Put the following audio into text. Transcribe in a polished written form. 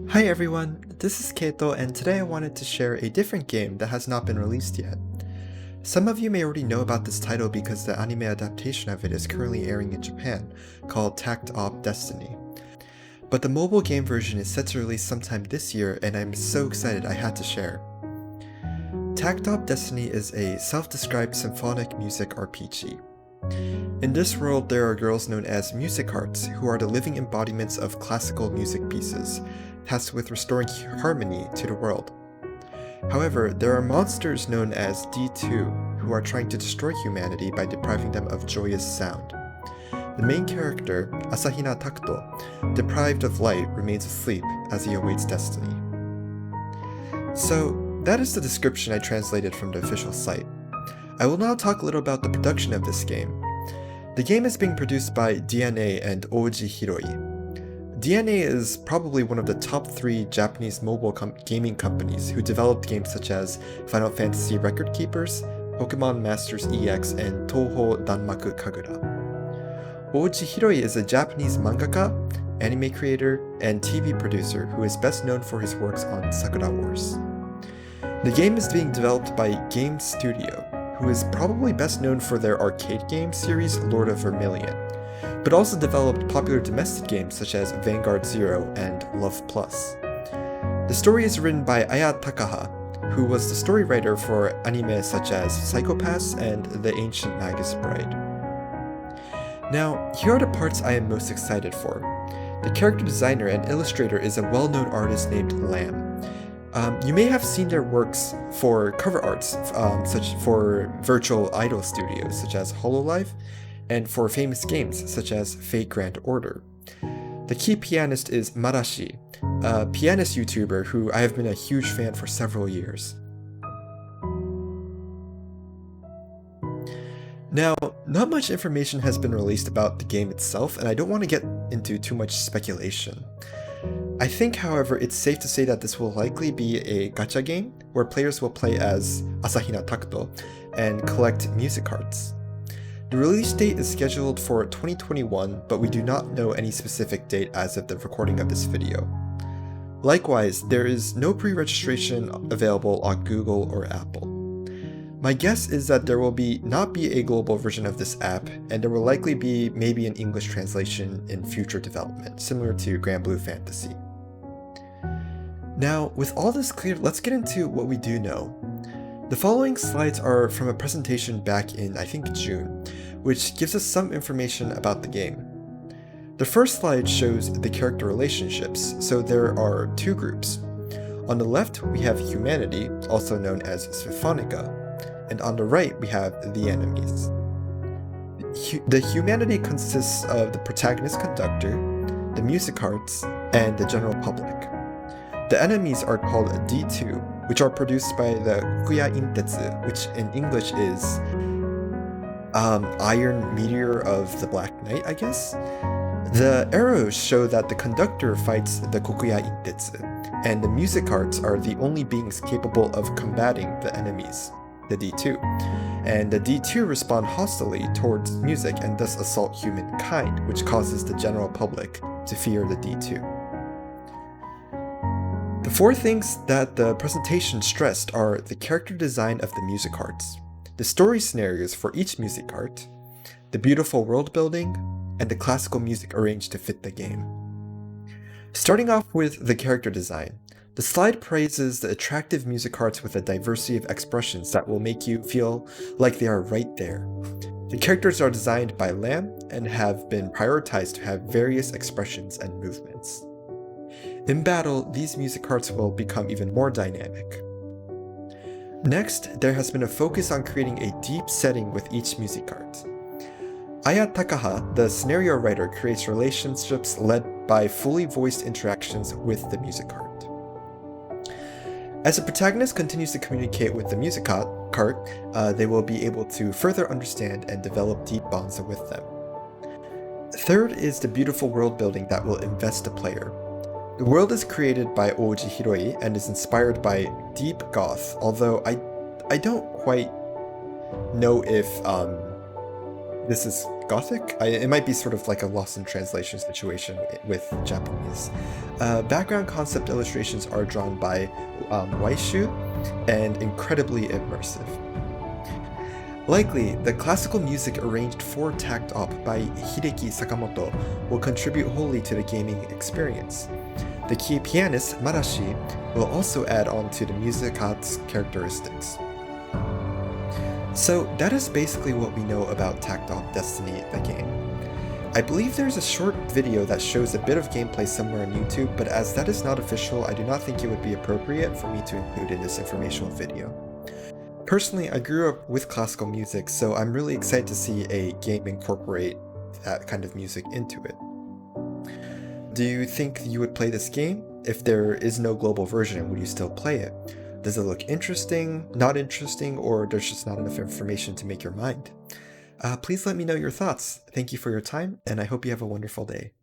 Hi everyone, this is Keito, and today I wanted to share a different game that has not been released yet. Some of you may already know about this title because the anime adaptation of it is currently airing in Japan, called Takt Destiny. But the mobile game version is set to release sometime this year, and I'm so excited I had to share. Takt Destiny is a self-described symphonic music RPG. In this world, there are girls known as music hearts, who are the living embodiments of classical music pieces, tasked with restoring harmony to the world. However, there are monsters known as D2, who are trying to destroy humanity by depriving them of joyous sound. The main character, Asahina Takto, deprived of light, remains asleep as he awaits destiny. So, that is the description I translated from the official site. I will now talk a little about the production of this game. The game is being produced by DeNA and Oji Hiroi. DeNA is probably one of the top 3 Japanese mobile gaming companies who developed games such as Final Fantasy Record Keepers, Pokemon Masters EX, and Touhou Danmaku Kagura. Oji Hiroi is a Japanese mangaka, anime creator, and TV producer who is best known for his works on Sakura Wars. The game is being developed by Game Studio, who is probably best known for their arcade game series Lord of Vermilion, but also developed popular domestic games such as Vanguard Zero and Love Plus. The story is written by Aya Takaha, who was the story writer for anime such as Psycho-Pass and The Ancient Magus Bride. Now, here are the parts I am most excited for. The character designer and illustrator is a well-known artist named Lamb. You may have seen their works for cover arts, such for virtual idol studios such as Hololive, and for famous games such as Fate Grand Order. The key pianist is Marashi, a pianist YouTuber who I have been a huge fan for several years. Now, not much information has been released about the game itself, and I don't want to get into too much speculation. I think, however, it's safe to say that this will likely be a gacha game where players will play as Asahina Takto and collect music cards. The release date is scheduled for 2021, but we do not know any specific date as of the recording of this video. Likewise, there is no pre-registration available on Google or Apple. My guess is that there will not be a global version of this app, and there will likely be maybe an English translation in future development, similar to Grand Blue Fantasy. Now, with all this clear, let's get into what we do know. The following slides are from a presentation back in, I think, June, which gives us some information about the game. The first slide shows the character relationships, so there are 2 groups. On the left, we have humanity, also known as Symphonica, and on the right, we have the enemies. The humanity consists of the protagonist conductor, the music hearts, and the general public. The enemies are called D2, which are produced by the Kokuya Intetsu, which in English is Iron Meteor of the Black Knight, I guess? The arrows show that the conductor fights the Kokuya Intetsu, and the music hearts are the only beings capable of combating the enemies, the D2. And the D2 respond hostilely towards music and thus assault humankind, which causes the general public to fear the D2. The 4 things that the presentation stressed are the character design of the music hearts, the story scenarios for each music heart, the beautiful world building, and the classical music arranged to fit the game. Starting off with the character design, the slide praises the attractive music hearts with a diversity of expressions that will make you feel like they are right there. The characters are designed by Lamb and have been prioritized to have various expressions and movements. In battle, these music hearts will become even more dynamic. Next, there has been a focus on creating a deep setting with each music heart. Aya Takaha, the scenario writer, creates relationships led by fully voiced interactions with the music cart. As the protagonist continues to communicate with the music cart, they will be able to further understand and develop deep bonds with them. Third is the beautiful world building that will invest the player. The world is created by Ouji Hiroi and is inspired by deep goth, although I don't quite know if this is gothic. It might be sort of like a lost in translation situation with Japanese. Background concept illustrations are drawn by Waishu and incredibly immersive. Likely, the classical music arranged for Takt Op by Hideki Sakamoto will contribute wholly to the gaming experience. The key pianist, Marashi, will also add on to the musicat's characteristics. So that is basically what we know about Takt Op Destiny, the game. I believe there's a short video that shows a bit of gameplay somewhere on YouTube, but as that is not official, I do not think it would be appropriate for me to include in this informational video. Personally, I grew up with classical music, so I'm really excited to see a game incorporate that kind of music into it. Do you think you would play this game? If there is no global version, would you still play it? Does it look interesting, not interesting, or there's just not enough information to make your mind? Please let me know your thoughts. Thank you for your time, and I hope you have a wonderful day.